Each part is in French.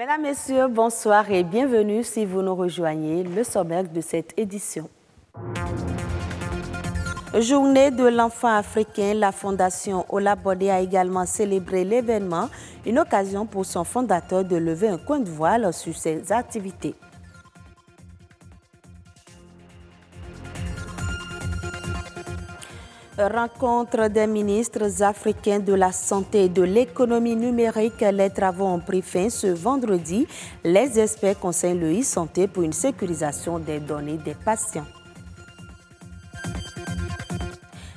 Mesdames, Messieurs, bonsoir et bienvenue si vous nous rejoignez, le sommaire de cette édition. Journée de l'enfant africain, la Fondation Olabode a également célébré l'événement, une occasion pour son fondateur de lever un coin de voile sur ses activités. Rencontre des ministres africains de la santé et de l'économie numérique. Les travaux ont pris fin ce vendredi. Les experts conseillent le e-santé pour une sécurisation des données des patients.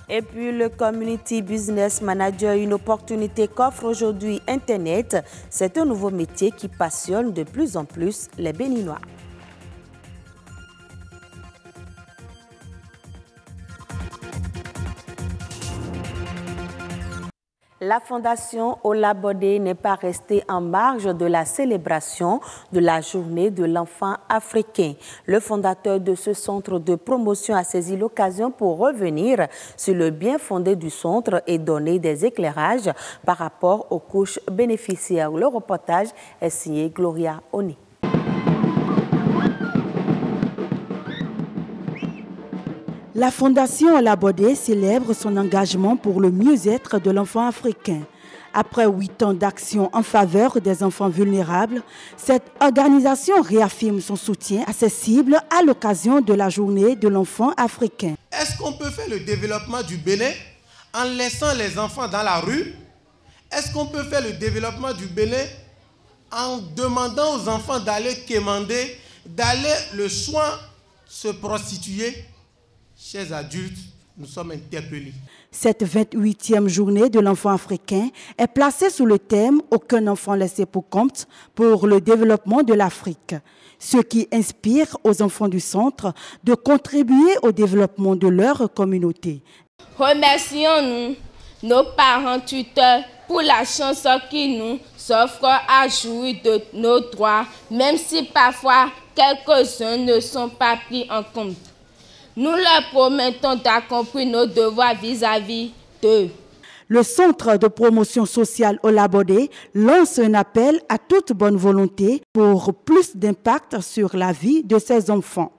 Et puis le Community Business Manager, une opportunité qu'offre aujourd'hui Internet. C'est un nouveau métier qui passionne de plus en plus les Béninois. La Fondation Olabode n'est pas restée en marge de la célébration de la journée de l'enfant africain. Le fondateur de ce centre de promotion a saisi l'occasion pour revenir sur le bien fondé du centre et donner des éclairages par rapport aux couches bénéficiaires. Le reportage est signé Gloria Oni. La Fondation Olabode célèbre son engagement pour le mieux-être de l'enfant africain. Après 8 ans d'action en faveur des enfants vulnérables, cette organisation réaffirme son soutien à ses cibles à l'occasion de la journée de l'enfant africain. Est-ce qu'on peut faire le développement du Bénin en laissant les enfants dans la rue? Est-ce qu'on peut faire le développement du Bénin en demandant aux enfants d'aller quémander, d'aller le soir se prostituer? Chers adultes, nous sommes interpellés. Cette 28e journée de l'enfant africain est placée sous le thème « Aucun enfant laissé pour compte » pour le développement de l'Afrique, ce qui inspire aux enfants du centre de contribuer au développement de leur communauté. Remercions-nous, nos parents tuteurs, pour la chance qu'ils nous offrent à jouir de nos droits, même si parfois quelques-uns ne sont pas pris en compte. Nous leur promettons d'accomplir nos devoirs vis-à-vis d'eux. Le Centre de promotion sociale Olabode lance un appel à toute bonne volonté pour plus d'impact sur la vie de ses enfants.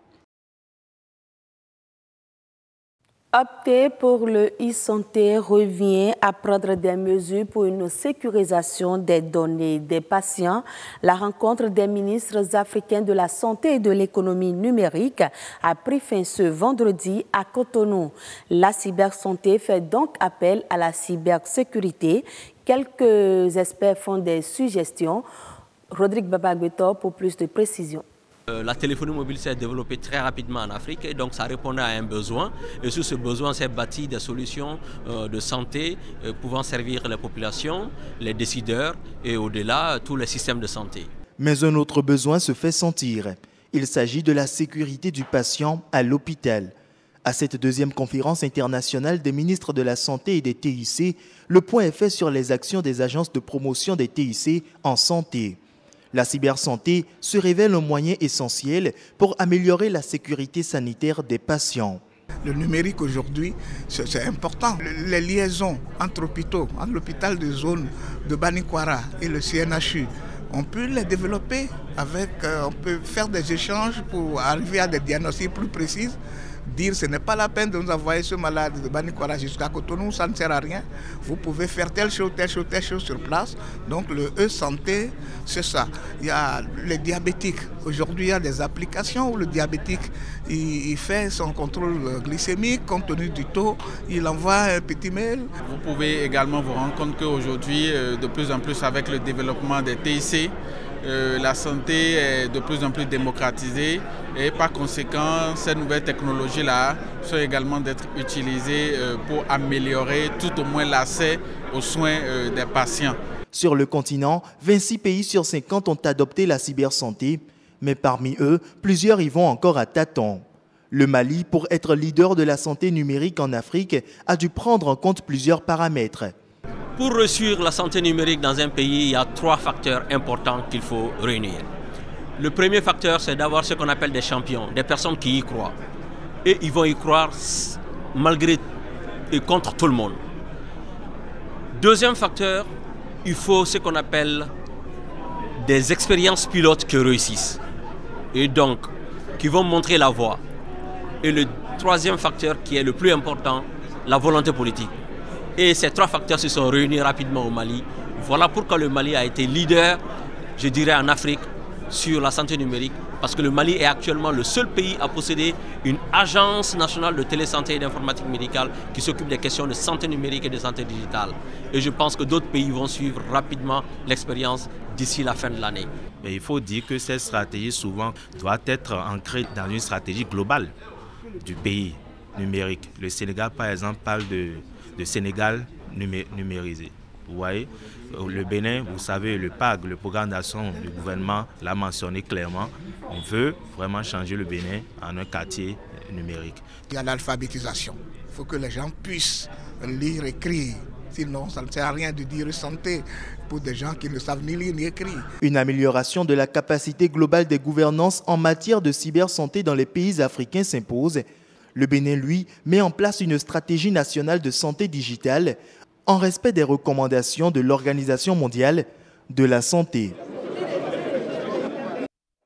Opter pour le e-santé revient à prendre des mesures pour une sécurisation des données des patients. La rencontre des ministres africains de la santé et de l'économie numérique a pris fin ce vendredi à Cotonou. La cybersanté fait donc appel à la cybersécurité. Quelques experts font des suggestions. Rodrigue Babagbeto pour plus de précisions. La téléphonie mobile s'est développée très rapidement en Afrique et donc ça répondait à un besoin. Et sur ce besoin s'est bâti des solutions de santé pouvant servir les populations, les décideurs et au-delà tous les systèmes de santé. Mais un autre besoin se fait sentir. Il s'agit de la sécurité du patient à l'hôpital. À cette deuxième conférence internationale des ministres de la Santé et des TIC, le point est fait sur les actions des agences de promotion des TIC en santé. La cybersanté se révèle un moyen essentiel pour améliorer la sécurité sanitaire des patients. Le numérique aujourd'hui, c'est important. Les liaisons entre hôpitaux, entre l'hôpital de zone de Banikwara et le CNHU, on peut les développer on peut faire des échanges pour arriver à des diagnostics plus précis. Dire ce n'est pas la peine de nous envoyer ce malade de Banikwara jusqu'à Cotonou, ça ne sert à rien. Vous pouvez faire telle chose sur place. Donc le e-santé, c'est ça. Il y a les diabétiques. Aujourd'hui, il y a des applications où le diabétique il fait son contrôle glycémique compte tenu du taux. Il envoie un petit mail. Vous pouvez également vous rendre compte qu'aujourd'hui, de plus en plus avec le développement des TIC, la santé est de plus en plus démocratisée et par conséquent, ces nouvelles technologies-là sont également d'être utilisées pour améliorer tout au moins l'accès aux soins des patients. Sur le continent, 26 pays sur 50 ont adopté la cybersanté, mais parmi eux, plusieurs y vont encore à tâtons. Le Mali, pour être leader de la santé numérique en Afrique, a dû prendre en compte plusieurs paramètres. Pour réussir la santé numérique dans un pays, il y a 3 facteurs importants qu'il faut réunir. Le premier facteur, c'est d'avoir ce qu'on appelle des champions, des personnes qui y croient. Et ils vont y croire malgré et contre tout le monde. Deuxième facteur, il faut ce qu'on appelle des expériences pilotes qui réussissent et donc qui vont montrer la voie. Et le troisième facteur qui est le plus important, la volonté politique. Et ces trois facteurs se sont réunis rapidement au Mali. Voilà pourquoi le Mali a été leader, je dirais, en Afrique sur la santé numérique, parce que le Mali est actuellement le seul pays à posséder une agence nationale de télésanté et d'informatique médicale qui s'occupe des questions de santé numérique et de santé digitale. Et je pense que d'autres pays vont suivre rapidement l'expérience d'ici la fin de l'année. Mais il faut dire que cette stratégie souvent doit être ancrée dans une stratégie globale du pays numérique. Le Sénégal, par exemple, parle de Sénégal numérisé. Vous voyez, le Bénin, vous savez, le PAG, le programme d'action du gouvernement, l'a mentionné clairement. On veut vraiment changer le Bénin en un quartier numérique. Il y a l'alphabétisation. Il faut que les gens puissent lire, écrire. Sinon, ça ne sert à rien de dire santé pour des gens qui ne savent ni lire ni écrire. Une amélioration de la capacité globale des gouvernances en matière de cybersanté dans les pays africains s'impose. Le Bénin, lui, met en place une stratégie nationale de santé digitale en respect des recommandations de l'Organisation mondiale de la santé.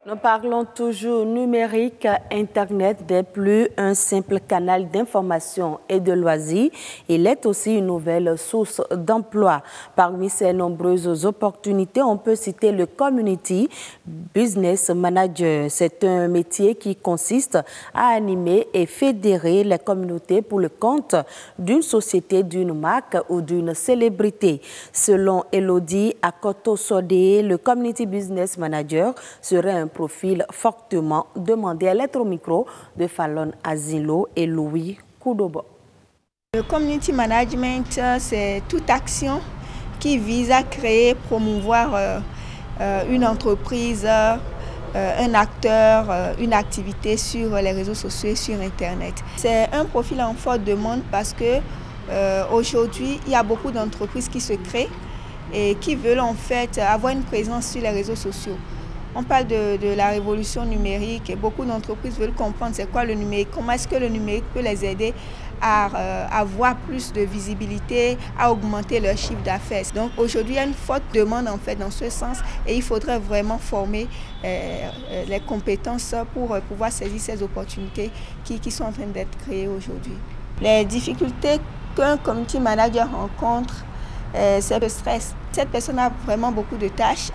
Nous parlons toujours numérique. Internet n'est plus un simple canal d'information et de loisirs. Il est aussi une nouvelle source d'emploi. Parmi ces nombreuses opportunités, on peut citer le Community Business Manager. C'est un métier qui consiste à animer et fédérer les communautés pour le compte d'une société, d'une marque ou d'une célébrité. Selon Elodie Akoto-Sodé, le Community Business Manager serait un profil fortement demandé. Elle est au micro de Fallon Azilo et Louis Koudobo. Le community management, c'est toute action qui vise à créer, promouvoir une entreprise, un acteur, une activité sur les réseaux sociaux et sur Internet. C'est un profil en forte demande parce que aujourd'hui, il y a beaucoup d'entreprises qui se créent et qui veulent en fait avoir une présence sur les réseaux sociaux. On parle de la révolution numérique et beaucoup d'entreprises veulent comprendre c'est quoi le numérique, comment est-ce que le numérique peut les aider à avoir plus de visibilité, à augmenter leur chiffre d'affaires. Donc aujourd'hui, il y a une forte demande en fait dans ce sens et il faudrait vraiment former les compétences pour pouvoir saisir ces opportunités qui sont en train d'être créées aujourd'hui. Les difficultés qu'un community manager rencontre, c'est le stress. Cette personne a vraiment beaucoup de tâches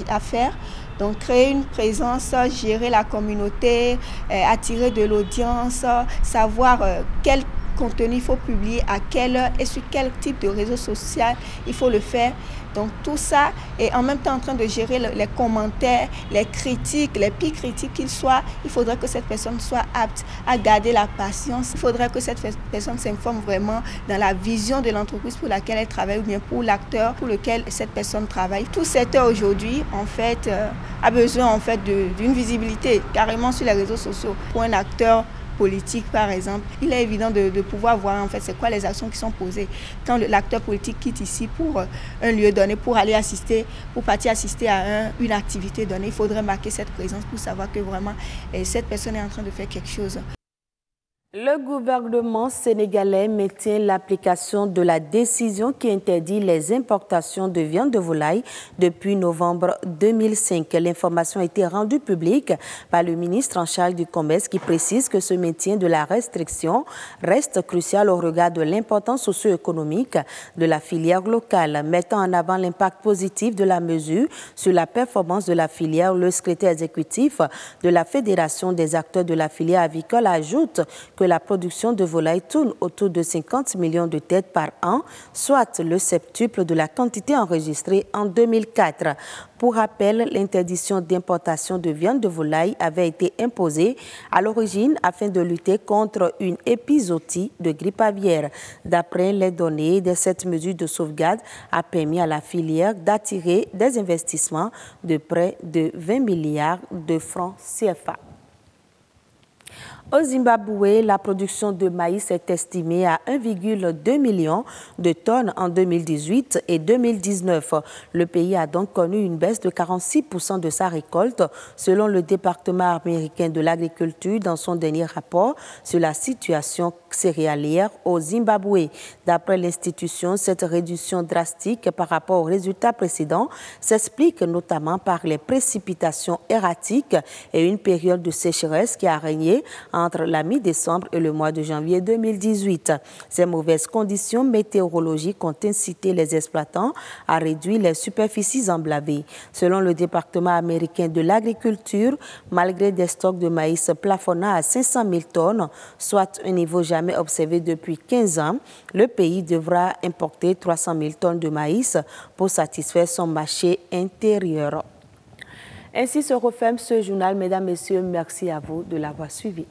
à faire. Donc créer une présence, gérer la communauté, attirer de l'audience, savoir quel contenu il faut publier, à quelle heure et sur quel type de réseau social il faut le faire. Donc tout ça est en même temps en train de gérer les commentaires, les critiques, les pires critiques qu'ils soient. Il faudrait que cette personne soit apte à garder la patience. Il faudrait que cette personne s'informe vraiment dans la vision de l'entreprise pour laquelle elle travaille ou bien pour l'acteur pour lequel cette personne travaille. Tout secteur aujourd'hui en fait a besoin en fait d'une visibilité carrément sur les réseaux sociaux pour un acteur politique par exemple, il est évident de pouvoir voir en fait c'est quoi les actions qui sont posées quand l'acteur politique quitte ici pour un lieu donné, pour aller assister, pour partir assister à une activité donnée. Il faudrait marquer cette présence pour savoir que vraiment cette personne est en train de faire quelque chose. Le gouvernement sénégalais maintient l'application de la décision qui interdit les importations de viande de volaille depuis novembre 2005. L'information a été rendue publique par le ministre en charge du commerce qui précise que ce maintien de la restriction reste crucial au regard de l'importance socio-économique de la filière locale. Mettant en avant l'impact positif de la mesure sur la performance de la filière, le secrétaire exécutif de la Fédération des acteurs de la filière avicole ajoute que la production de volaille tourne autour de 50 millions de têtes par an, soit le septuple de la quantité enregistrée en 2004. Pour rappel, l'interdiction d'importation de viande de volaille avait été imposée à l'origine afin de lutter contre une épizootie de grippe aviaire. D'après les données, cette mesure de sauvegarde a permis à la filière d'attirer des investissements de près de 20 milliards de francs CFA. Au Zimbabwe, la production de maïs est estimée à 1,2 million de tonnes en 2018 et 2019. Le pays a donc connu une baisse de 46% de sa récolte, selon le département américain de l'agriculture dans son dernier rapport sur la situation céréalière au Zimbabwe. D'après l'institution, cette réduction drastique par rapport aux résultats précédents s'explique notamment par les précipitations erratiques et une période de sécheresse qui a régné entre la mi-décembre et le mois de janvier 2018. Ces mauvaises conditions météorologiques ont incité les exploitants à réduire les superficies emblavées. Selon le département américain de l'agriculture, malgré des stocks de maïs plafonnant à 500 000 tonnes, soit un niveau jamais observé depuis 15 ans, le pays devra importer 300 000 tonnes de maïs pour satisfaire son marché intérieur. Ainsi se referme ce journal. Mesdames, Messieurs, merci à vous de l'avoir suivi.